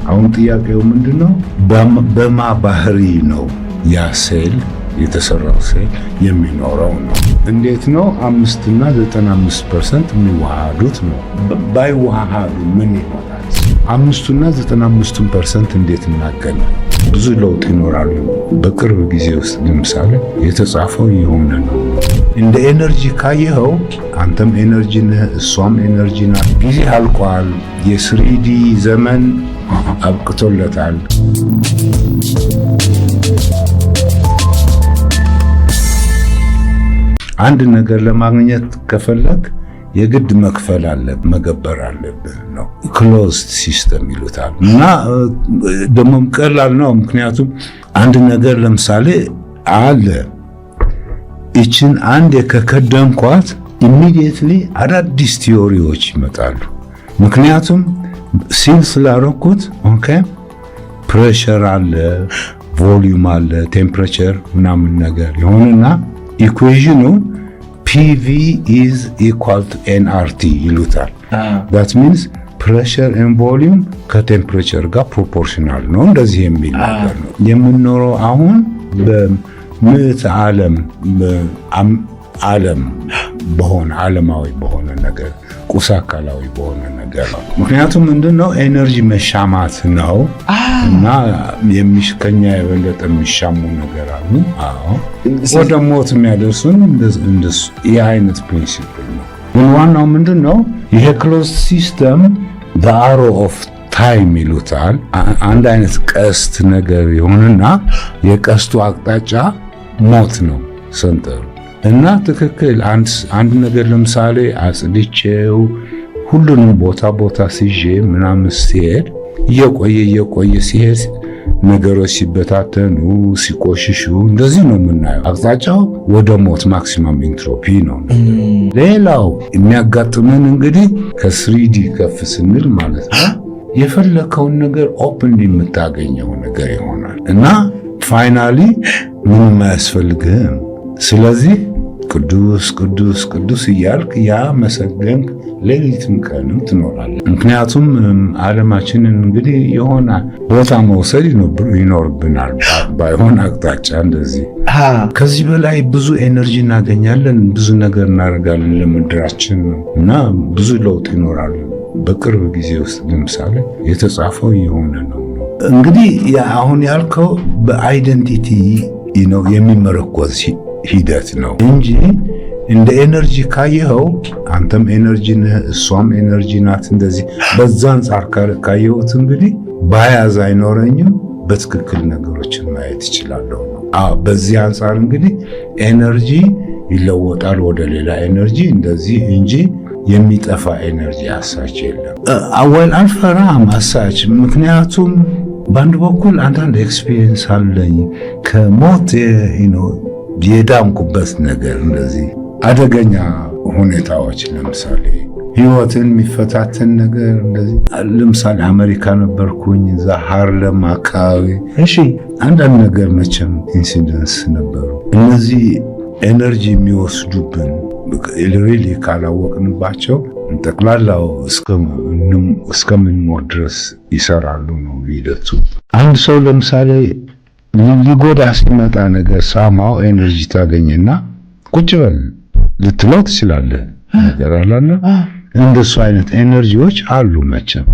አሁን ጥያቄው ምንድነው? በማ ባህሪ ነው ያ ሴል የተሰራው ሴል የሚኖረው ነው። እንዴት ነው 5 እና 95% የሚዋሃዱት ነው? ባይዋሃዱ ምን ይሆናል? 5 እና 95% እንዴት እናገናኝ? ብዙ ለውጥ ይኖራሉ። በቅርብ ጊዜ ውስጥ ለምሳሌ የተጻፈው የሆነ ነው። እንደ ኤነርጂ ካየኸው አንተም ኤነርጂ ነህ፣ እሷም ኤነርጂ ናት። ጊዜ አልቋል። የስሪዲ ዘመን አብቅቶለታል። አንድ ነገር ለማግኘት ከፈለግ የግድ መክፈል አለብህ፣ መገበር አለብህ ነው። ክሎዝድ ሲስተም ይሉታል። እና ደግሞም ቀላል ነው። ምክንያቱም አንድ ነገር ለምሳሌ አለ፣ ይችን አንድ ከከደንኳት ኢሚዲየትሊ አዳዲስ ቲዮሪዎች ይመጣሉ። ምክንያቱም ሲል ስላረኩት ኦኬ፣ ፕሬሸር አለ፣ ቮሊዩም አለ፣ ቴምፕሬቸር ምናምን ነገር ይሆንና ኢኩዌሽኑ PV is equal to nRT ይሉታል። that means pressure and volume ከቴምፕሬቸር ጋር ፕሮፖርሽናል ነው። እንደዚህ የሚል ነገር ነው የምንኖረው። አሁን በምዕተ ዓለም በሆነ ዓለማዊ በሆነ ነገር ቁስ አካላዊ በሆነ ነገር ነው። ምክንያቱም ምንድነው ኤነርጂ መሻማት ነው እና ከኛ የበለጠ የሚሻሙ ነገር አሉ። ወደ ሞት የሚያደርሱን እንደሱ ይህ አይነት ፕሪንሲፕል ነው። ግን ዋናው ምንድነው ይሄ ክሎዝድ ሲስተም በአሮ ኦፍ ታይም ይሉታል። አንድ አይነት ቀስት ነገር ይሆንና የቀስቱ አቅጣጫ ሞት ነው ሰንጠሩ እና ትክክል አንድ ነገር ለምሳሌ አጽድቼው ሁሉንም ቦታ ሲዤ ምናምን ሲሄድ እየቆየ ሲሄድ ነገሮች ሲበታተኑ ሲቆሽሹ እንደዚህ ነው የምናየው። አቅጣጫው ወደ ሞት ማክሲመም ኢንትሮፒ ነው። ሌላው የሚያጋጥመን እንግዲህ ከስሪዲ ከፍ ስንል ማለት ነው የፈለከውን ነገር ኦፕን የምታገኘው ነገር ይሆናል እና ፋይናሊ ምንም አያስፈልግህም። ስለዚህ ቅዱስ ቅዱስ ቅዱስ እያልክ ያ መሰገንክ ሌሊትም ቀንም ትኖራለህ። ምክንያቱም ዓለማችንን እንግዲህ የሆነ ቦታ መውሰድ ይኖርብናል፣ ባይሆን አቅጣጫ እንደዚህ። ከዚህ በላይ ብዙ ኤነርጂ እናገኛለን፣ ብዙ ነገር እናደርጋለን ለምድራችን እና ብዙ ለውጥ ይኖራል። በቅርብ ጊዜ ውስጥ ለምሳሌ የተጻፈው የሆነ ነው። እንግዲህ አሁን ያልከው በአይደንቲቲ ነው የሚመረኮዝ ሂደት ነው እንጂ እንደ ኤነርጂ ካየኸው አንተም ኤነርጂ ነህ፣ እሷም ኤነርጂ ናት። እንደዚህ በዛ አንጻር ካየሁት እንግዲህ ባያዝ አይኖረኝም፣ በትክክል ነገሮችን ማየት እችላለሁ ነው። በዚህ አንጻር እንግዲህ ኤነርጂ ይለወጣል ወደ ሌላ ኤነርጂ እንደዚህ እንጂ የሚጠፋ ኤነርጂ አሳች የለም። አወል አልፈራም አሳች፣ ምክንያቱም በአንድ በኩል አንዳንድ ኤክስፒሪየንስ አለኝ ከሞት የዳንኩበት ነገር እንደዚህ አደገኛ ሁኔታዎች ለምሳሌ ህይወትን የሚፈታተን ነገር እንደዚህ ለምሳሌ አሜሪካ ነበርኩኝ፣ እዛ ሃርለም አካባቢ አንዳንድ ነገር መቼም ኢንሲደንስ ነበሩ። እነዚህ ኤነርጂ የሚወስዱብን ሪሊ ካላወቅንባቸው ጠቅላላው እስከምንሞት ድረስ ይሰራሉ ነው ሂደቱ። አንድ ሰው ለምሳሌ ሊጎዳ ሲመጣ ነገር ሳማው ኤነርጂ ታገኝና ቁጭ በል ልትለው ትችላለህ። ነገር አላለ እንደሱ አይነት ኤነርጂዎች አሉ መቼም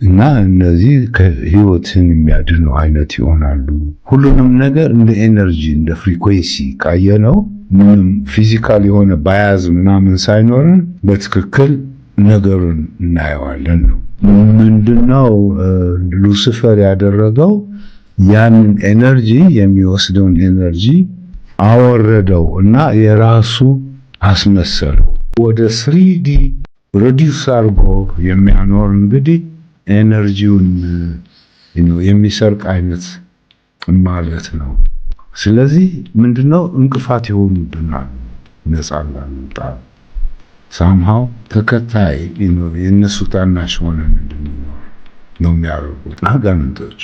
እና እነዚህ ከህይወትን የሚያድኑ አይነት ይሆናሉ። ሁሉንም ነገር እንደ ኤነርጂ እንደ ፍሪኩዌንሲ ካየነው ምንም ፊዚካል የሆነ ባያዝ ምናምን ሳይኖርን በትክክል ነገሩን እናየዋለን ነው። ምንድነው ሉሲፈር ያደረገው? ያንን ኤነርጂ የሚወስደውን ኤነርጂ አወረደው እና የራሱ አስመሰለው። ወደ 3D ሪዲዩስ አድርጎ የሚያኖር እንግዲህ ኤነርጂውን የሚሰርቅ አይነት ማለት ነው። ስለዚህ ምንድነው እንቅፋት የሆኑብናል ነፃ ላንወጣ ሳምሃው ተከታይ የነሱ ታናሽ ሆነን ነው የሚያደርጉት አጋንንቶች።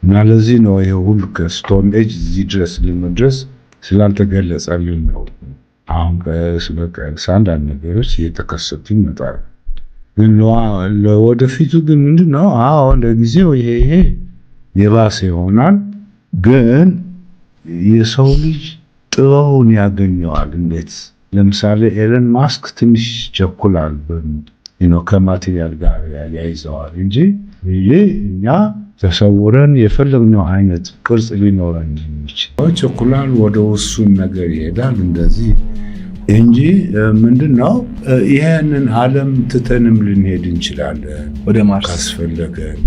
እና ለዚህ ነው ይሄ ሁሉ ከስቶን ኤጅ እዚህ ድረስ ለመድረስ ስላልተገለጸልን ነው። አሁን ቀስ በቀስ አንዳንድ ነገሮች እየተከሰቱ ይመጣሉ። ግን ለወደፊቱ ግን ምንድነው? አዎ ለጊዜው ይሄ የባሰ ይሆናል። ግን የሰው ልጅ ጥበቡን ያገኘዋል። እንዴት? ለምሳሌ ኤለን ማስክ ትንሽ ቸኩላል፣ ከማቴሪያል ጋር ያይዘዋል እንጂ ይሄ እኛ ተሰውረን የፈለግነው አይነት ቅርጽ ሊኖረን የሚችል ቸኩላል፣ ወደ ውሱን ነገር ይሄዳል እንደዚህ እንጂ ምንድነው ይሄንን ዓለም ትተንም ልንሄድ እንችላለን ወደ ማርስ ካስፈለገን፣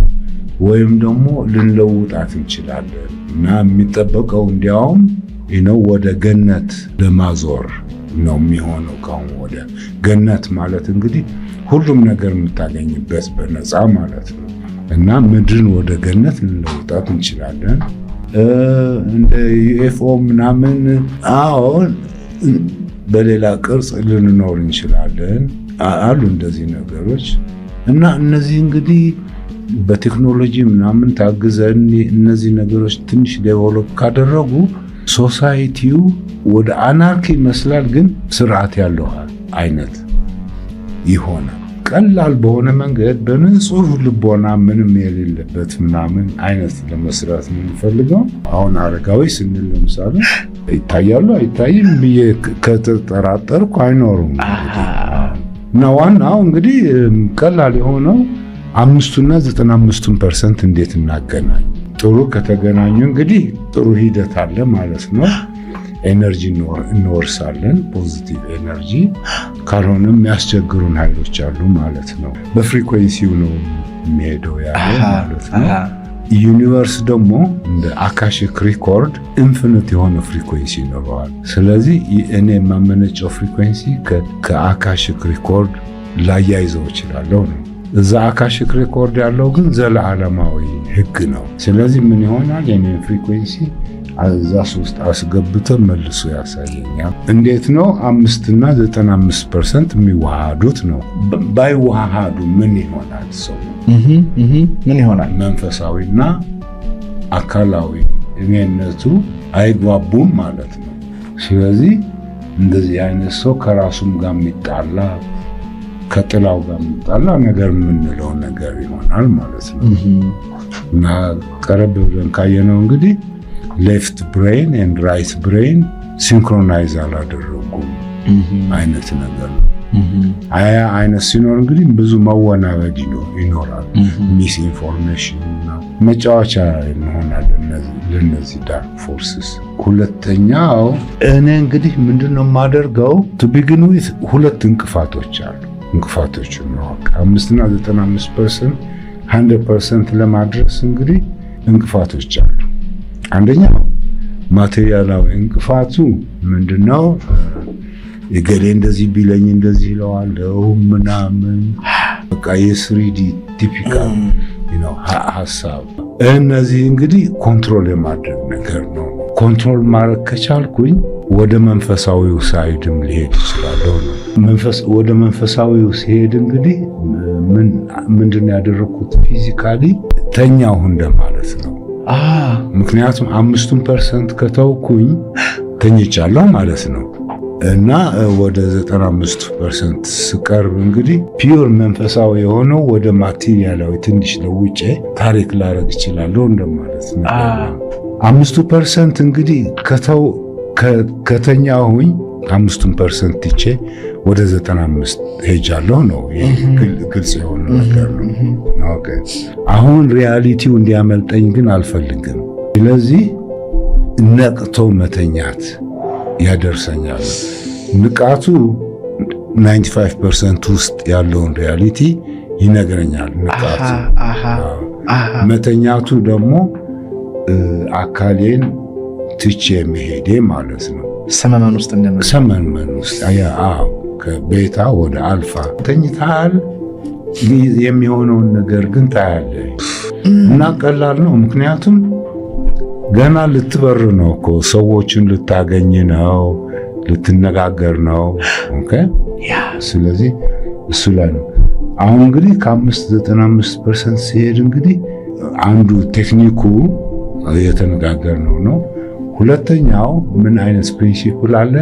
ወይም ደግሞ ልንለውጣት እንችላለን። እና የሚጠበቀው እንዲያውም ወደ ገነት ለማዞር ነው የሚሆነው። ካሁን ወደ ገነት ማለት እንግዲህ ሁሉም ነገር የምታገኝበት በነፃ ማለት ነው። እና ምድርን ወደ ገነት ልንለውጣት እንችላለን። እንደ ዩኤፍኦ ምናምን አሁን በሌላ ቅርጽ ልንኖር እንችላለን አሉ እንደዚህ ነገሮች። እና እነዚህ እንግዲህ በቴክኖሎጂ ምናምን ታግዘን እነዚህ ነገሮች ትንሽ ዴቨሎፕ ካደረጉ ሶሳይቲው ወደ አናርኪ ይመስላል፣ ግን ስርዓት ያለው አይነት ይሆናል። ቀላል በሆነ መንገድ በንጹህ ልቦና ምንም የሌለበት ምናምን አይነት ለመስራት ነው የምንፈልገው። አሁን አረጋዊ ስንል ለምሳሌ ይታያሉ አይታይም ብዬ ከተጠራጠርኩ አይኖሩም። እና ዋናው እንግዲህ ቀላል የሆነው 5% እና 95% እንዴት እናገናኝ። ጥሩ ከተገናኙ እንግዲህ ጥሩ ሂደት አለ ማለት ነው። ኤነርጂ እንወርሳለን፣ ፖዚቲቭ ኤነርጂ። ካልሆነም የሚያስቸግሩን ኃይሎች አሉ ማለት ነው። በፍሪኩዌንሲው ነው የሚሄደው ያለ ማለት ነው። ዩኒቨርስ ደግሞ እንደ አካሽክ ሪኮርድ ኢንፊኒት የሆነ ፍሪኩዌንሲ ይኖረዋል። ስለዚህ እኔ የማመነጨው ፍሪኩዌንሲ ከአካሽክ ሪኮርድ ላያይዘው እችላለሁ ነው። እዛ አካሽክ ሪኮርድ ያለው ግን ዘለዓለማዊ ህግ ነው። ስለዚህ ምን ይሆናል? የኔን ፍሪኩዌንሲ እዛ ውስጥ አስገብተን መልሶ ያሳየኛል። እንዴት ነው 5% እና 95% የሚዋሃዱት ነው። ባይዋሃዱ ምን ይሆናል? ሰው ምን ይሆናል? መንፈሳዊና አካላዊ እኔነቱ አይግባቡም ማለት ነው። ስለዚህ እንደዚህ አይነት ሰው ከራሱም ጋር የሚጣላ ከጥላው ጋር የሚጣላ ነገር የምንለው ነገር ይሆናል ማለት ነው። እና ቀረብ ብለን ካየነው እንግዲህ ሌፍት ብሬን ኤንድ ራይት ብሬን ሲንክሮናይዝ አላደረጉም አይነት ነገር ነው። አያ አይነት ሲኖር እንግዲህ ብዙ መወናበድ ይኖራል። ሚስ ኢንፎርሜሽን እና መጫወቻ እንሆናለን ለነዚህ ዳርክ ፎርስስ። ሁለተኛው እኔ እንግዲህ ምንድነው የማደርገው? ቱ ቢግን ዊዝ ሁለት እንቅፋቶች አሉ። እንቅፋቶችን ነው 5% እና 95% 100% ለማድረስ እንግዲህ እንቅፋቶች አሉ። አንደኛው ማቴሪያላዊ እንቅፋቱ ምንድነው? የገሌ እንደዚህ ቢለኝ እንደዚህ ይለዋለው ምናምን በቃ የስሪዲ ቲፒካል ሀሳብ። እነዚህ እንግዲህ ኮንትሮል የማድረግ ነገር ነው። ኮንትሮል ማድረግ ከቻልኩኝ ወደ መንፈሳዊው ሳይድም ሊሄድ ይችላለሁ ነው። ወደ መንፈሳዊው ሲሄድ እንግዲህ ምንድነው ያደረኩት? ፊዚካሊ ተኛሁ እንደማለት ነው። ምክንያቱም 5% ከተውኩኝ ተኝቻለሁ ማለት ነው። እና ወደ 95% ስቀርብ እንግዲህ ፒዩር መንፈሳዊ የሆነው ወደ ማቴሪያላዊ ትንሽ ለውጬ ታሪክ ላረግ እችላለሁ እንደማለት ነው። 5% እንግዲህ ከተኛሁኝ 5% ትቼ ወደ 95 ሄጃለሁ ነው። ግልጽ የሆነ ነገር ነው። ኦኬ አሁን ሪያሊቲው እንዲያመልጠኝ ግን አልፈልግም። ስለዚህ ነቅቶ መተኛት ያደርሰኛል። ንቃቱ 95% ውስጥ ያለውን ሪያሊቲ ይነግረኛል። ንቃቱ መተኛቱ ደግሞ አካሌን ትቼ መሄዴ ማለት ነው። ሰመመን ውስጥ ከቤታ ወደ አልፋ ተኝታል። የሚሆነውን ነገር ግን ታያለህ እና ቀላል ነው። ምክንያቱም ገና ልትበር ነው እኮ ሰዎችን ልታገኝ ነው፣ ልትነጋገር ነው። ኦኬ ስለዚህ እሱ ላይ ነው። አሁን እንግዲህ ከ5-95% ሲሄድ እንግዲህ አንዱ ቴክኒኩ የተነጋገር ነው። ሁለተኛው ምን አይነት ፕሪንሲፕል አለ?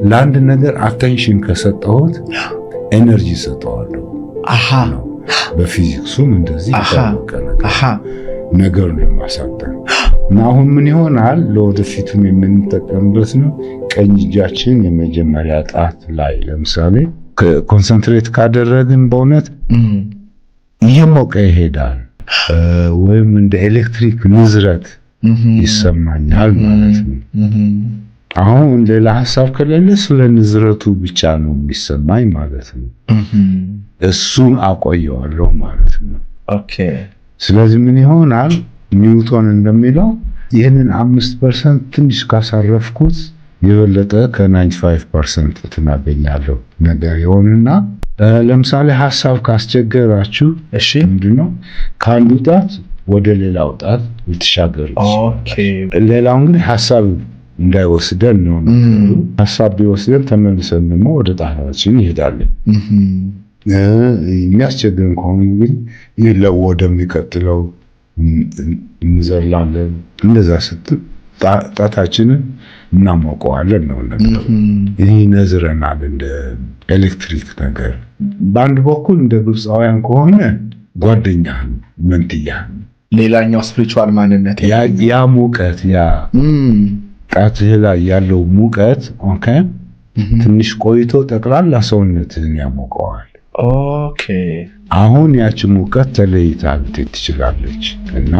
ለአንድ ነገር አቴንሽን ከሰጠሁት ኤነርጂ ሰጠዋለሁ። ነው። በፊዚክሱም እንደዚህ የታወቀ ነገሩን ለማሳጠር እና አሁን ምን ይሆናል ለወደፊቱም የምንጠቀምበት ነው። ቀኝ እጃችን የመጀመሪያ ጣት ላይ ለምሳሌ ኮንሰንትሬት ካደረግን በእውነት እየሞቀ ይሄዳል፣ ወይም እንደ ኤሌክትሪክ ንዝረት ይሰማኛል ማለት ነው። አሁን ሌላ ሐሳብ ከሌለ ስለ ንዝረቱ ብቻ ነው የሚሰማኝ ማለት ነው። እሱን አቆየዋለሁ ማለት ነው። ኦኬ። ስለዚህ ምን ይሆናል ኒውቶን እንደሚለው ይህንን 5% ትንሽ ካሳረፍኩት የበለጠ ከ95% ትናገኛለሁ ነገር ይሆንና ለምሳሌ ሐሳብ ካስቸገራችሁ ምንድነው ከአንዱ ጣት ወደ ሌላው ጣት ልትሻገሩ። ኦኬ። ሌላው እንግዲህ ሐሳብ እንዳይወስደን ነው። ሐሳብ ቢወስደን ተመልሰን ደግሞ ወደ ጣታችን እንሄዳለን። የሚያስቸግረን ከሆነ ግን ይለው ወደሚቀጥለው እንዘላለን። እንደዛ ስትል ጣታችንን እናሞቀዋለን ነው ነገር። ይህ ይነዝረናል እንደ ኤሌክትሪክ ነገር። በአንድ በኩል እንደ ግብፃውያን ከሆነ ጓደኛ መንትያ፣ ሌላኛው ስፒሪቹዋል ማንነት ያ ሙቀት ያ ጣትህ ላይ ያለው ሙቀት ኦኬ፣ ትንሽ ቆይቶ ጠቅላላ ሰውነትህን ያሞቀዋል። ኦኬ። አሁን ያቺ ሙቀት ተለይታ ልትሄድ ትችላለች እና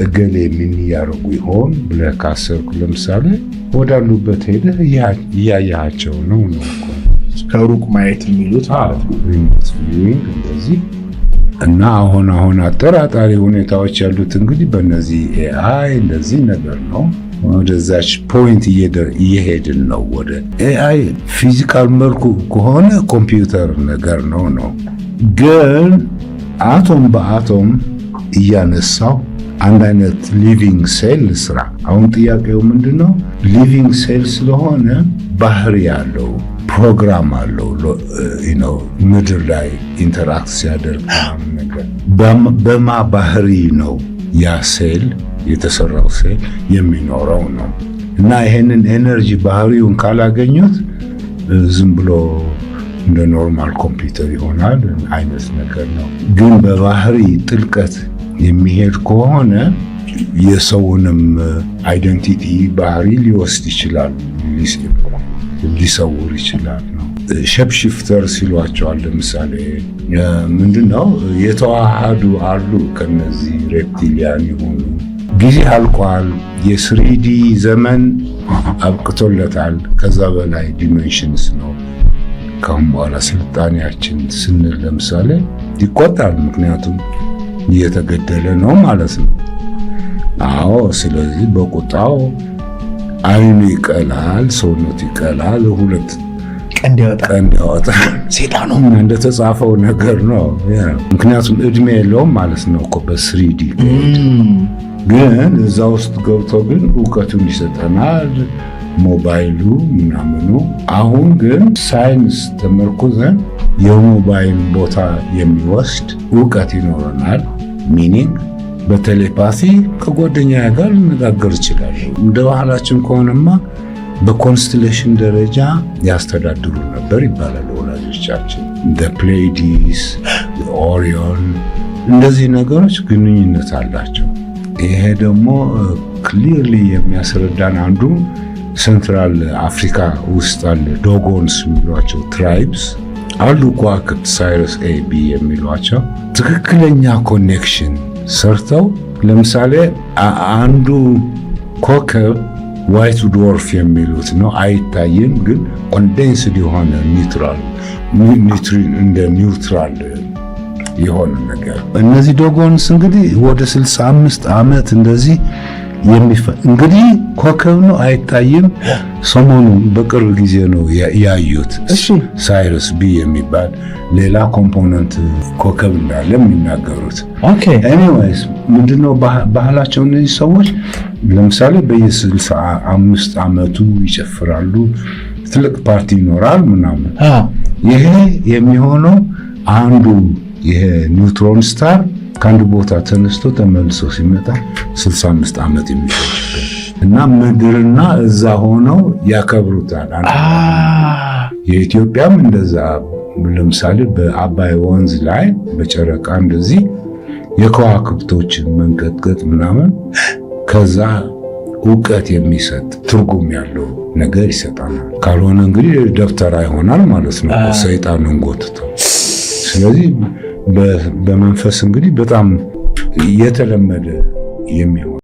እገሌ ምን ያደርጉ ይሆን ብለህ ካሰብክ ለምሳሌ ወዳሉበት ሄደህ እያያቸው ነው ከሩቅ ማየት የሚሉት ማለት ነው እንደዚህ። እና አሁን አጠራጣሪ ሁኔታዎች ያሉት እንግዲህ በእነዚህ ኤአይ እንደዚህ ነገር ነው። ወደዛች ፖይንት እየሄድን ነው። ወደ ኤአይ ፊዚካል መልኩ ከሆነ ኮምፒውተር ነገር ነው። ግን አቶም በአቶም እያነሳው አንድ አይነት ሊቪንግ ሴል ስራ። አሁን ጥያቄው ምንድነው? ሊቪንግ ሴል ስለሆነ ባህሪ ያለው ፕሮግራም አለው ምድር ላይ ኢንተራክት ሲያደርግ ነገር በማ ባህሪ ነው ያ ሴል የተሰራው ሴል የሚኖረው ነው። እና ይሄንን ኤነርጂ ባህሪውን ካላገኙት ዝም ብሎ እንደ ኖርማል ኮምፒውተር ይሆናል አይነት ነገር ነው። ግን በባህሪ ጥልቀት የሚሄድ ከሆነ የሰውንም አይደንቲቲ ባህሪ ሊወስድ ይችላል፣ ሊሰውር ይችላል ነው። ሼፕሺፍተር ሲሏቸዋል። ለምሳሌ ምንድነው የተዋሃዱ አሉ ከነዚህ ሬፕቲሊያን የሆኑ ጊዜ አልቋል። የስሪዲ ዘመን አብቅቶለታል። ከዛ በላይ ዲሜንሽንስ ነው። ካሁን በኋላ ስልጣኔያችን ስንል ለምሳሌ ይቆጣል። ምክንያቱም እየተገደለ ነው ማለት ነው። አዎ። ስለዚህ በቁጣው አይኑ ይቀላል፣ ሰውነቱ ይቀላል፣ ሁለት ቀንድ ያወጣል። ሴጣኑ እንደተጻፈው ነገር ነው። ምክንያቱም እድሜ የለውም ማለት ነው እኮ በስሪዲ ግን እዛ ውስጥ ገብቶ ግን እውቀቱን ይሰጠናል፣ ሞባይሉ ምናምኑ። አሁን ግን ሳይንስ ተመርኩዘን የሞባይል ቦታ የሚወስድ እውቀት ይኖረናል። ሚኒንግ በቴሌፓቲ ከጓደኛ ጋር ልነጋገር ይችላል። እንደ ባህላችን ከሆነማ በኮንስቴሌሽን ደረጃ ያስተዳድሩ ነበር ይባላል ወላጆቻችን። እንደ ፕሌይዲስ፣ ኦሪዮን እንደዚህ ነገሮች ግንኙነት አላቸው። ይሄ ደግሞ ክሊርሊ የሚያስረዳን አንዱ ሴንትራል አፍሪካ ውስጥ አለ ዶጎንስ የሚሏቸው ትራይብስ አሉ። ከዋክብት ሳይረስ ኤ ቢ የሚሏቸው ትክክለኛ ኮኔክሽን ሰርተው ለምሳሌ አንዱ ኮከብ ዋይት ድወርፍ የሚሉት ነው። አይታይም፣ ግን ኮንዴንስድ የሆነ ኒውትሪን እንደ ኒውትራል የሆነ ነገር። እነዚህ ዶጎንስ እንግዲህ ወደ 65 ዓመት እንደዚህ እንግዲህ ኮከብ ነው፣ አይታይም። ሰሞኑን በቅርብ ጊዜ ነው ያዩት ሳይረስ ቢ የሚባል ሌላ ኮምፖነንት ኮከብ እንዳለ የሚናገሩት። ኤኒዌይስ ምንድነው ባህላቸው? እነዚህ ሰዎች ለምሳሌ በየ65 ዓመቱ ይጨፍራሉ፣ ትልቅ ፓርቲ ይኖራል ምናምን። ይሄ የሚሆነው አንዱ ይሄ ኒውትሮን ስታር ከአንድ ቦታ ተነስቶ ተመልሶ ሲመጣ 65 ዓመት የሚፈጅበት እና ምድርና እዛ ሆነው ያከብሩታል። የኢትዮጵያም እንደዛ ለምሳሌ በአባይ ወንዝ ላይ በጨረቃ እንደዚህ የከዋክብቶችን መንቀጥቀጥ ምናምን ከዛ እውቀት የሚሰጥ ትርጉም ያለው ነገር ይሰጣናል። ካልሆነ እንግዲህ ደብተራ ይሆናል ማለት ነው፣ ሰይጣንን ጎትተው። ስለዚህ በመንፈስ እንግዲህ በጣም የተለመደ የሚሆን